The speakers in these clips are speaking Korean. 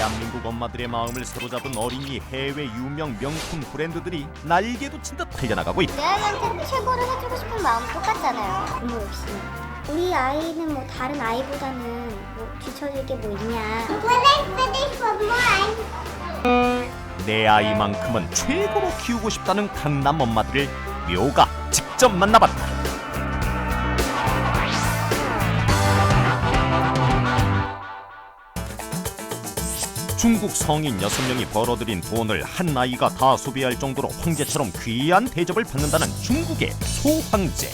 대한민국 엄마들의 마음을 사로잡은 어린이 해외 유명 명품 브랜드들이 날개도 친 듯 달려나가고 있다. 내 아이한테 최고를 해주고 싶은 마음 똑같잖아요. 부모 역시. 우리 아이는 뭐 다른 아이보다는 뭐 뒤처질 게 뭐 있냐. 내 아이만큼은 최고로 키우고 싶다는 강남 엄마들을 묘가 직접 만나봤다. 중국 성인 6명이 벌어들인 돈을 한 아이가 다 소비할 정도로 황제처럼 귀한 대접을 받는다는 중국의 소황제.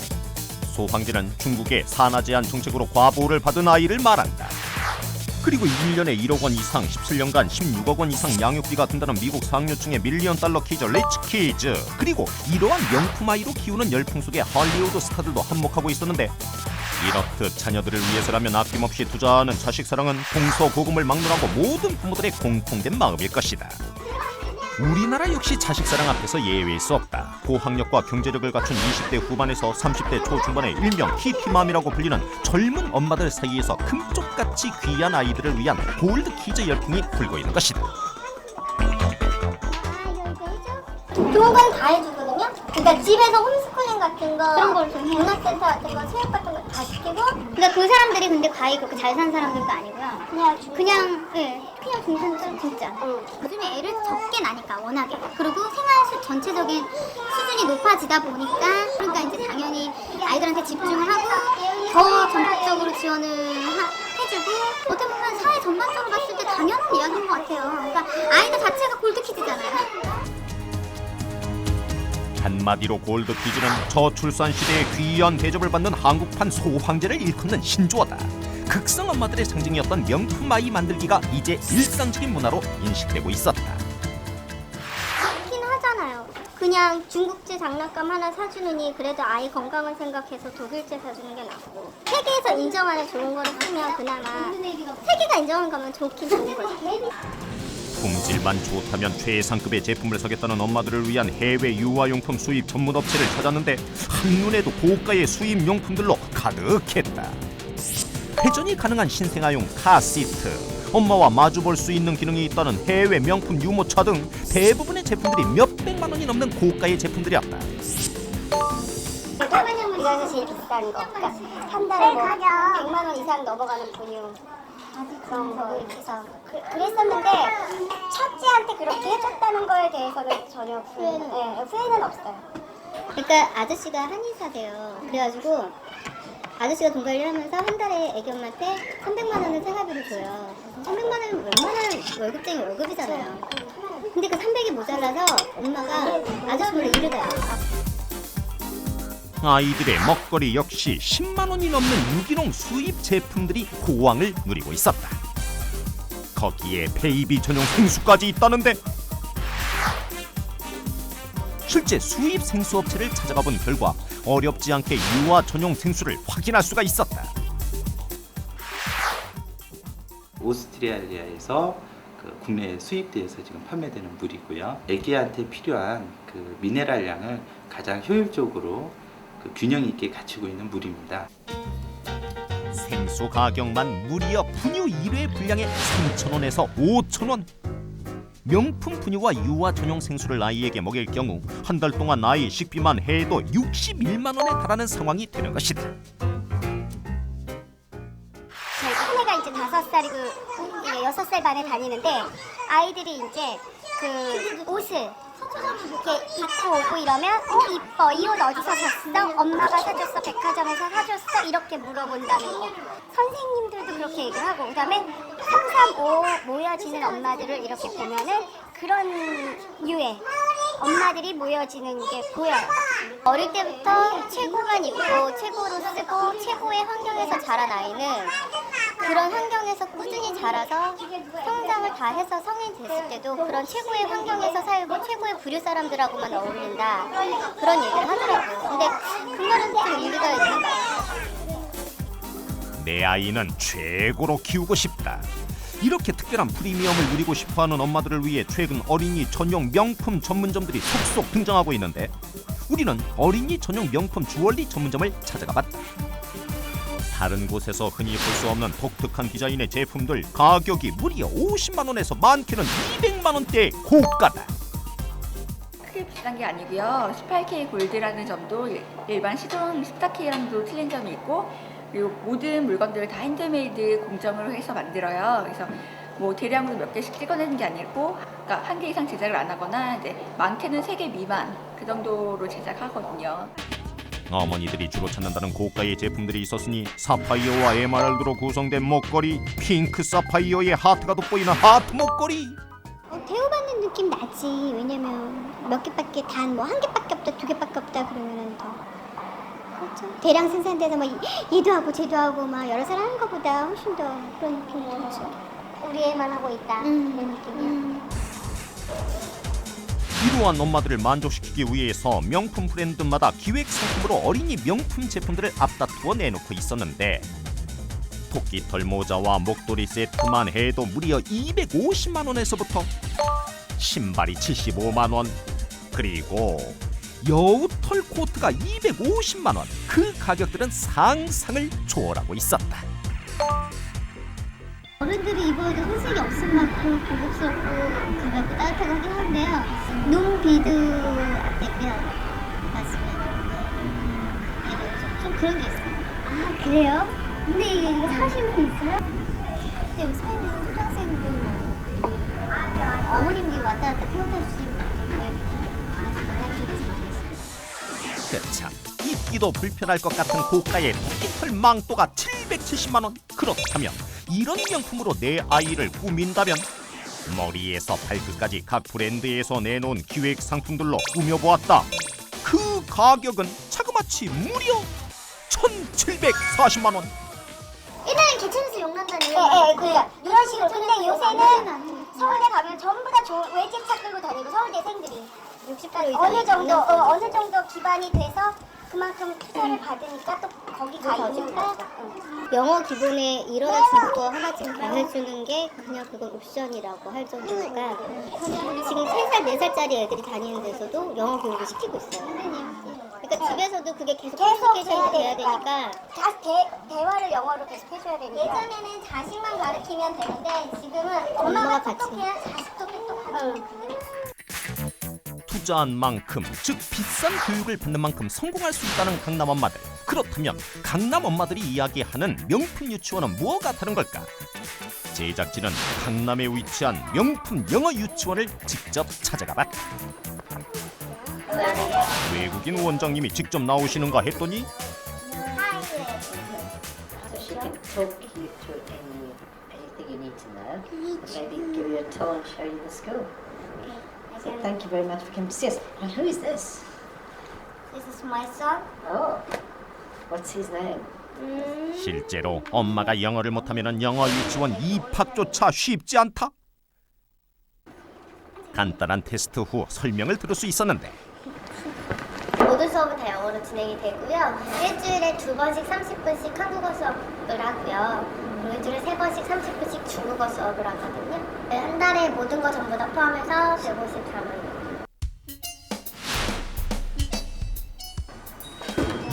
소황제는 중국의 산하 제한 정책으로 과보를 받은 아이를 말한다. 그리고 1년에 1억 원 이상, 17년간 16억 원 이상 양육비가 든다는 미국 상류층의 밀리언 달러 키즈 리치 키즈. 그리고 이러한 명품 아이로 키우는 열풍 속에 할리우드 스타들도 한몫하고 있었는데, 이렇듯 자녀들을 위해서라면 아낌없이 투자하는 자식 사랑은 동서고금을 막론하고 모든 부모들의 공통된 마음일 것이다. 우리나라 역시 자식 사랑 앞에서 예외일 수 없다. 고학력과 경제력을 갖춘 20대 후반에서 30대 초중반의 일명 키티맘이라고 불리는 젊은 엄마들 사이에서 금쪽같이 귀한 아이들을 위한 골드 키즈 열풍이 불고 있는 것이다. 좋은 건 다 해주거든요. 그러니까 집에서 홈스쿨링 같은 거, 그런 걸 좀 문화센터 같은 거, 체육 같은 거 다 시키고. 그러니까 그 사람들이 근데 과히 그렇게 잘 사는 사람들도 아니고요. 그냥 중산층 진짜. 요즘에 애를 적게 나니까 워낙에. 그리고 생활 전체적인 수준이 높아지다 보니까 그러니까 이제 당연히 아이들한테 집중을 하고 더 전폭적으로 지원을 해주고, 어떻게 보면 사회 전반적으로 봤을 때 당연한 이야기인 것 같아요. 그러니까 아이들 자체가 골드키즈잖아요. 한마디로 골드 키즈는 저출산 시대에 귀한 대접을 받는 한국판 소황제를 일컫는 신조어다. 극성 엄마들의 상징이었던 명품 아이 만들기가 이제 일상적인 문화로 인식되고 있었다. 좋긴 하잖아요. 그냥 중국제 장난감 하나 사주느니 그래도 아이 건강을 생각해서 독일제 사주는 게 낫고, 세계에서 인정하는 좋은 거를 쓰면 그나마 세계가 인정한 거면 좋긴 좋은 거지. 품질만 좋다면 최상급의 제품을 사겠다는 엄마들을 위한 해외 유아용품 수입 전문 업체를 찾았는데 한눈에도 고가의 수입 용품들로 가득했다. 회전이 가능한 신생아용 카시트, 엄마와 마주볼 수 있는 기능이 있다는 해외 명품 유모차 등 대부분의 제품들이 몇백만 원이 넘는 고가의 제품들이었다. 이거는 제일 비싼 거. 그러니까 한 달에 뭐 100만 원 이상 넘어가는 분유. 그런 거 이렇게 해서 그랬었는데 첫째한테 그렇게 해줬다는 거에 대해서는 전혀 후회는 없어요. 그러니까 아저씨가 한의사세요. 그래가지고 아저씨가 돈 관리를 하면서 한 달에 애기 엄마한테 300만 원을 생활비를 줘요. 300만 원은 웬만한 월급쟁이 월급이잖아요. 근데 그 300이 모자라서 엄마가 아저씨 몰래 일을 해요. 아이들의 먹거리 역시 10만 원이 넘는 유기농 수입 제품들이 호황을 누리고 있었다. 거기에 베이비 전용 생수까지 있다는데, 실제 수입 생수 업체를 찾아가 본 결과 어렵지 않게 유아 전용 생수를 확인할 수가 있었다. 오스트리아에서 국내에 수입돼서 지금 판매되는 물이고요. 아기한테 필요한 그 미네랄량을 가장 효율적으로 균형 있게 갖추고 있는 물입니다. 생수 가격만 무려 분유 1회 분량에 3,000원에서 5,000원. 명품 분유와 유아 전용 생수를 아이에게 먹일 경우 한 달 동안 아이 식비만 해도 61만 원에 달하는 상황이 되는 것이다. 저희 큰애가 이제 5살이고 6살 반에 다니는데, 아이들이 이제 그 옷을 이렇게 입고 오고 이러면 이뻐, 이 옷 어디서 샀어? 엄마가 사줬어? 백화점에서 사줬어? 이렇게 물어본다는 거. 선생님들도 그렇게 얘기하고, 그 다음에 3, 3, 5 모여지는 엄마들을 이렇게 보면은 그런 류의 엄마들이 모여지는 게 보여요. 어릴 때부터 최고만 입고 최고로 쓰고 최고의 환경에서 자란 아이는 그런 환경에서 꾸준히 자라서 성장을 다 해서 성인 됐을 때도 그런 최고의 환경에서 살고 최고의 부류 사람들하고만 어울린다, 그런 얘기를 하더라고요. 근데 그 말은 좀 일리가 있는 것 같아요. 내 아이는 최고로 키우고 싶다. 이렇게 특별한 프리미엄을 누리고 싶어하는 엄마들을 위해 최근 어린이 전용 명품 전문점들이 속속 등장하고 있는데, 우리는 어린이 전용 명품 주얼리 전문점을 찾아가 봤다. 다른 곳에서 흔히 볼 수 없는 독특한 디자인의 제품들 가격이 무려 50만 원에서 많게는 200만 원대의 고가다. 크게 비싼 게 아니고요. 18K 골드라는 점도 일반 시중 14K랑도 틀린 점이 있고, 그리고 모든 물건들을 다 핸드메이드 공정으로 해서 만들어요. 그래서 뭐 대량으로 몇 개씩 찍어내는 게 아니고, 그러니까 한 개 이상 제작을 안 하거나 이제 많게는 3개 미만 그 정도로 제작하거든요. 어머니들이 주로 찾는다는 고가의 제품들이 있었으니 사파이어와 에메랄드로 구성된 목걸이, 핑크 사파이어의 하트가 돋보이는 하트 목걸이. 대우받는 느낌 나지. 왜냐면 몇 개밖에 단 뭐 한 개밖에 없다, 두 개밖에 없다 그러면은 더 그렇죠. 대량 생산돼서 막 얘도 하고 쟤도 하고 막 여러 사람 하는 것보다 훨씬 더 그런 느낌이 들죠. 우리 애만 하고 있다 이런 느낌이야. 이러한 엄마들을 만족시키기 위해서 명품 브랜드마다 기획 상품으로 어린이 명품 제품들을 앞다투어 내놓고 있었는데, 토끼털 모자와 목도리 세트만 해도 무려 250만 원에서부터 신발이 75만 원, 그리고 여우털 코트가 250만 원, 그 가격들은 상상을 초월하고 있었다. 어른들이 입어도 흠색이 없을 만큼 고급스럽고 가볍고 따뜻하긴 한데요. 눈비드 앞대면 맞으면 좀 그런 게 있어요. 아 그래요? 근데 이거 사시는 분 있어요? 근데 여기 서 있는 초등학생들 어머님들이 왔다 갔다 태워다 주시는 그참 입기도 불편할 것 같은 고가의 토끼털 망토가 770만 원. 그렇다면 이런 명품으로 내 아이를 꾸민다면 머리에서 발끝까지 각 브랜드에서 내놓은 기획 상품들로 꾸며보았다. 그 가격은 자그마치 무려 1,740만 원. 옛날엔 개천에서 용난다는 예, 그러니까 이런 식으로. 근데 요새는 서울대 가면 전부 다 외제차 끌고 다니고 서울대생들이 60대로 어느 정도 기반이 돼서 그만큼 투자를 받으니까 또 거기 가 있으니까 영어 기본에 일어날 수부터 하나씩 가르쳐주는 게 그냥 그건 옵션이라고 할 정도니까 지금 3살, 4살짜리 애들이 다니는 데서도 영어 교육을 시키고 있어요. 그러니까 집에서도 그게 계속 커뮤니케이션이 돼야 되니까 대화를 영어로 계속 해줘야 되니까. 예전에는 자식만 가르치면 되는데 지금은 엄마가 똑똑해야 자식도 똑똑하고. 투자한 만큼, 즉 비싼 교육을 받는 만큼 성공할 수 있다는 강남 엄마들. 그렇다면 강남 엄마들이 이야기하는 명품 유치원은 뭐가 다른 걸까? 제작진은 강남에 위치한 명품 영어 유치원을 직접 찾아가 봤다. 외국인 원장님이 직접 나오시는가 했더니 So she can talk you through anything you need to know. Maybe give you a tour and show you the school. So thank you very much for coming to see us. And who is this? This is my son. Oh, what's his name? 실제로 엄마가 영어를 못하면 영어 유치원 입학조차 쉽지 않다. 간단한 테스트 후 설명을 들을 수 있었는데, 모든 수업은 다 영어로 진행이 되고요. 일주일에 2번씩 30분씩 한국어 수업을 하고요. 그리고 일주일에 3번씩 30분씩 중국어 수업을 하거든요. 한 달에 모든 거 전부 다 포함해서 154만 원.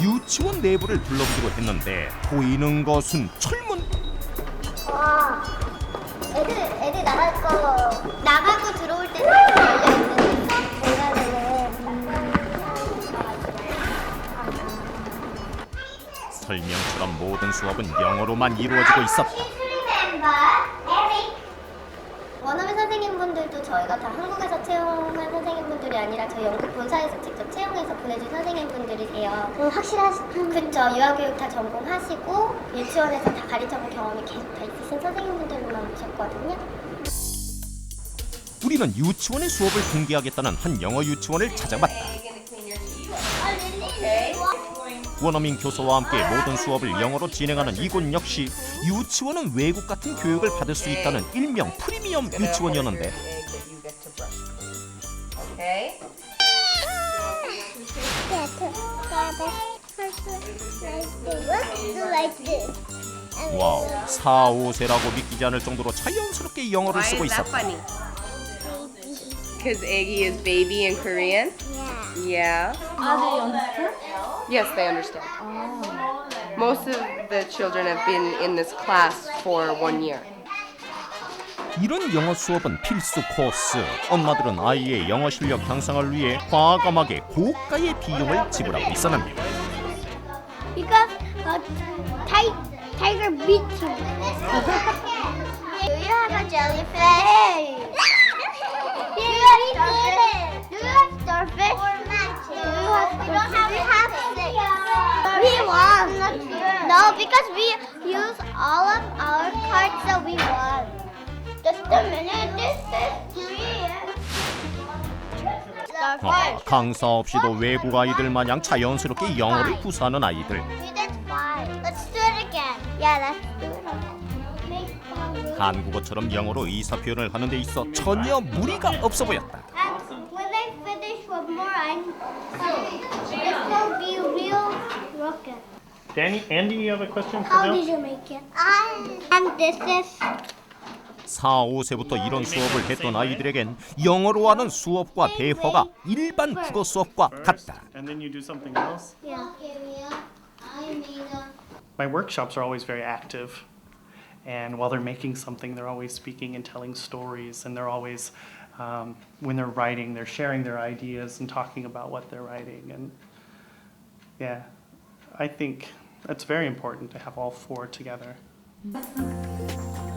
유치원 내부를 둘러보기로 했는데 보이는 것은 철문. 와, 애들 나가고 들어올 때는 열려 있는데 수업 공간에는 설명처럼 모든 수업은 영어로만 이루어지고 있었다. 원어민 선생님분들도 저희가 다 한국에서 채용한 선생님분들이 아니라 저희 영국 본사에서 직접 채용해서 보내준 선생님분들이세요. 그쵸. 유아교육 다 전공하시고 유치원에서 다 가르쳐본 경험이 계속 다 있으신 선생님분들만 오셨거든요. 우리는 유치원의 수업을 공개하겠다는 한 영어 유치원을 찾아봤다. 원어민 교사와 함께 모든 수업을 영어로 진행하는 이곳 역시 유치원은 외국 같은 교육을 받을 수 있다는 일명 프리미엄 유치원이었는데, 와우, 4, 5세라고 믿기지 않을 정도로 자연스럽게 영어를 쓰고 있었다. Because Eggy is baby in Korean? Yeah. 아들이 understand? Yes, they understand. Most of the children have been in this class for 1 year. 이런 영어 수업은 필수 코스. 엄마들은 아이의 영어 실력 향상을 위해 과감하게 고가의 비용을 지불하고 있었는데 Because tiger beat you. Do you have a jellyfish? Do you have starfish? We don't have six. We won. No, because we use all of our cards, so we won. Just a minute. This is three. Starfish. 강사 없이도 외국 아이들 마냥 자연스럽게 영어를 구사하는 아이들. We did five. Let's do it again. Yeah, let's do it again. Make five. 한국어처럼 영어로 의사표현을 하는 데 있어 전혀 무리가 없어 보였다. And when I finish one more, this will be real rocket. Andy, you have a question for How Bill? did you make it? And this is 4, 5세부터 이런 수업을 했던 아이들에겐 영어로 하는 수업과 대화가 일반 국어 수업과 같다. And then you do something else? yeah. My workshops are always very active. And while they're making something, they're always speaking and telling stories. And they're always, when they're writing, they're sharing their ideas and talking about what they're writing. And yeah, I think it's very important to have all four together.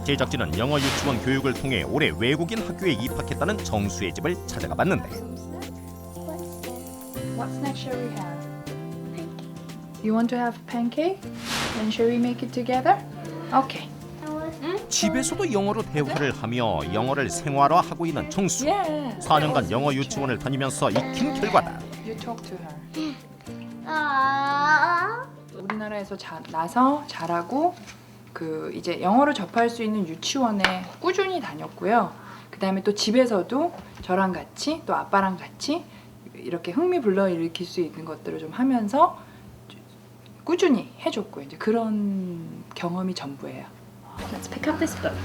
제작진은 영어 유치원 교육을 통해 올해 외국인 학교에 입학했다는 정수의 집을 찾아가 봤는데 What snack shall we have? You want to have pancake? Then shall we make it together? Okay. 집에서도 영어로 대화를 하며 영어를 생활화하고 있는 정수. Yeah. 4년간 영어 유치원을 다니면서 익힌 결과다. You talk to her. Ah. 우리나라에서 나서 잘하고 그 이제 영어를 접할 수 있는 유치원에 꾸준히 다녔고요. 그다음에 또 집에서도 저랑 같이 또 아빠랑 같이 이렇게 흥미 불러일으킬 수 있는 것들을 좀 하면서 꾸준히 해줬고 이제 그런 경험이 전부예요. Let's pick up this book.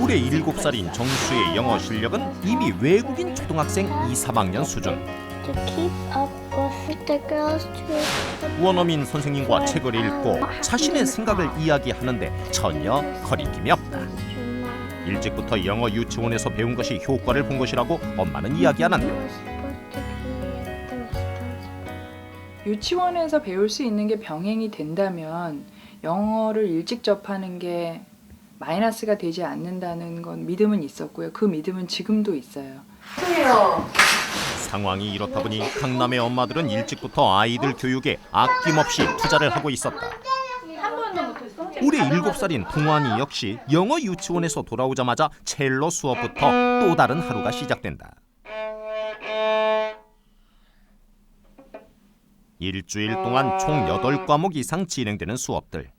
올해 7살인 정수의 영어 실력은 이미 외국인 초등학생 2, 3학년 수준. To keep up with the girls too. 원어민 선생님과 책을 읽고 자신의 생각을 이야기하는데 전혀 거리낌이 없다. 일찍부터 영어 유치원에서 배운 것이 효과를 본 것이라고 엄마는 이야기하는데 유치원에서 배울 수 있는 게 병행이 된다면 영어를 일찍 접하는 게 마이너스가 되지 않는다는 건 믿음은 있었고요. 그 믿음은 지금도 있어요. 상황이 이렇다 보니 강남의 엄마들은 일찍부터 아이들 교육에 아낌없이 투자를 하고 있었다. 올해 7살인 동환이 역시 영어 유치원에서 돌아오자마자 첼로 수업부터 또 다른 하루가 시작된다. 일주일 동안 총 8과목 이상 진행되는 수업들.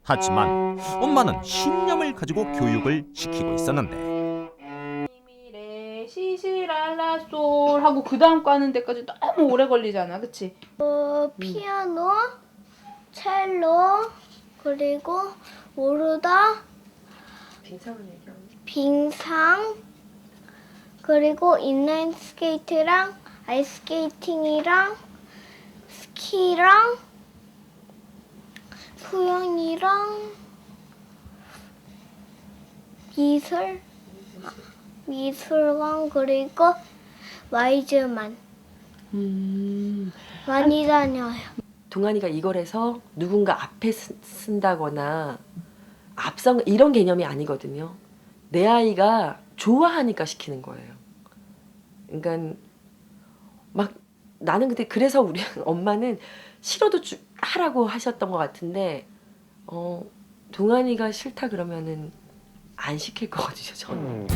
하지만 엄마는 신념을 가지고 교육을 시키고 있었는데 레, 시시랄라솔 하고 그 다음 과는 데까지 너무 오래 걸리잖아, 그치? 피아노, 첼로, 그리고 오르다, 빙상, 그리고 인라인 스케이트랑 아이스케이팅이랑 스키랑 수영이랑 미술관 그리고 와이즈만 많이 다녀요. 동환이가 이걸 해서 누군가 앞에 쓴다거나 앞선 이런 개념이 아니거든요. 내 아이가 좋아하니까 시키는 거예요. 그러니까 막 나는 근데 그래서 우리 엄마는 싫어도 하라고 하셨던 것 같은데 동환이가 싫다 그러면은 안 시킬 거거든요. 저는.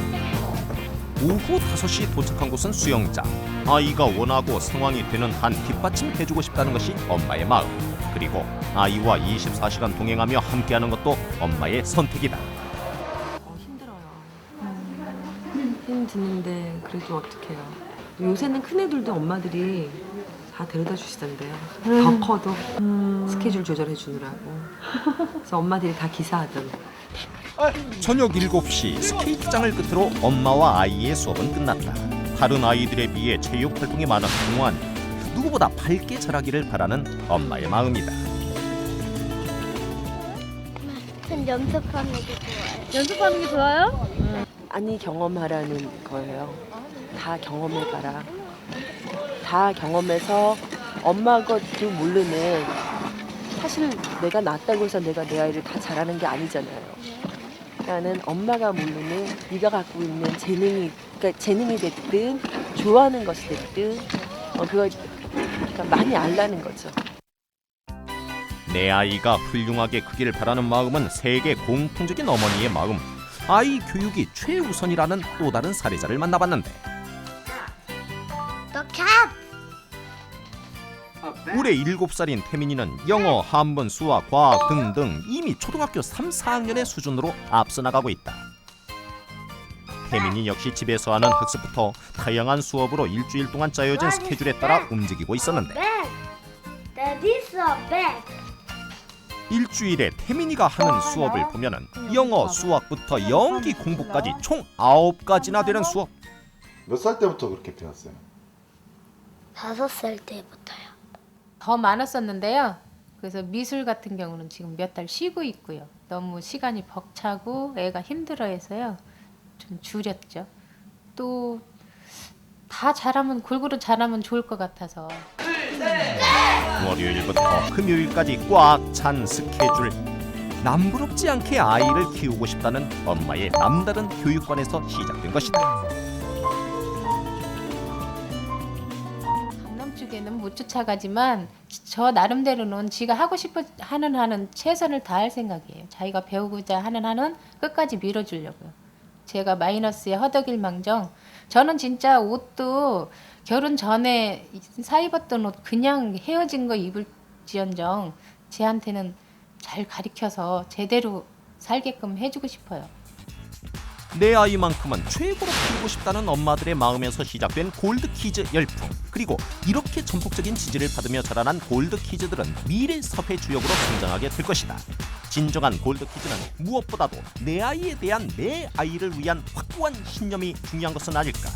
오후 5시 도착한 곳은 수영장. 아이가 원하고 상황이 되는 한 뒷받침해주고 싶다는 것이 엄마의 마음. 그리고 아이와 24시간 동행하며 함께하는 것도 엄마의 선택이다. 힘들어요. 힘드는데 그래도 어떡해요. 요새는 큰애들도 엄마들이 다 데려다 주시던데요. 더 커도 스케줄 조절해 주느라고. 그래서 엄마들이 다 기사하던데. 저녁 7시 스케이트장을 끝으로 엄마와 아이의 수업은 끝났다. 다른 아이들에 비해 체육 활동이 많은 동안 누구보다 밝게 자라기를 바라는 엄마의 마음이다. 전 연습하는 게 좋아요. 연습하는 게 좋아요? 아니 경험하라는 거예요. 다 경험해봐라. 다 경험해서 엄마 것도 모르는 사실 내가 낳았다고 해서 내가 내 아이를 다 잘하는 게 아니잖아요. 나는 엄마가 모르는 네가 갖고 있는 재능이 그러니까 재능이 됐든 좋아하는 것이 됐든 그걸 그러니까 많이 알라는 거죠. 내 아이가 훌륭하게 크기를 바라는 마음은 세계 공통적인 어머니의 마음. 아이 교육이 최우선이라는 또 다른 사례자를 만나봤는데 The cat. 올해 7살인 태민이는 영어, 한문, 수학, 과학 등등 이미 초등학교 3, 4학년의 수준으로 앞서 나가고 있다. 태민이 역시 집에서 하는 학습부터 다양한 수업으로 일주일 동안 짜여진 스케줄에 따라 움직이고 있었는데 That is a bag. 일주일에 태민이가 하는 수업을 보면은 영어, 수학부터 연기 공부까지 총 9가지나 되는 수업. 몇 살 때부터 그렇게 배웠어요? 5살 때부터요. 더 많았었는데요. 그래서 미술 같은 경우는 지금 몇 달 쉬고 있고요. 너무 시간이 벅차고 애가 힘들어해서요. 좀 줄였죠. 또 다 잘하면 골고루 잘하면 좋을 것 같아서. 월요일부터 금요일까지 꽉 찬 스케줄. 남부럽지 않게 아이를 키우고 싶다는 엄마의 남다른 교육관에서 시작된 것이다. 쪽에는 못 쫓아가지만 저 나름대로는 지가 하고 싶어 하는 한은 최선을 다할 생각이에요. 자기가 배우고자 하는 한은 끝까지 밀어주려고요. 제가 마이너스에 허덕일망정 저는 진짜 옷도 결혼 전에 사 입었던 옷 그냥 헤어진 거 입을지언정 쟤한테는 잘 가르쳐서 제대로 살게끔 해주고 싶어요. 내 아이만큼은 최고로 키우고 싶다는 엄마들의 마음에서 시작된 골드키즈 열풍. 그리고 이렇게 전폭적인 지지를 받으며 자라난 골드키즈들은 미래 사회 주역으로 성장하게 될 것이다. 진정한 골드키즈는 무엇보다도 내 아이에 대한 내 아이를 위한 확고한 신념이 중요한 것은 아닐까.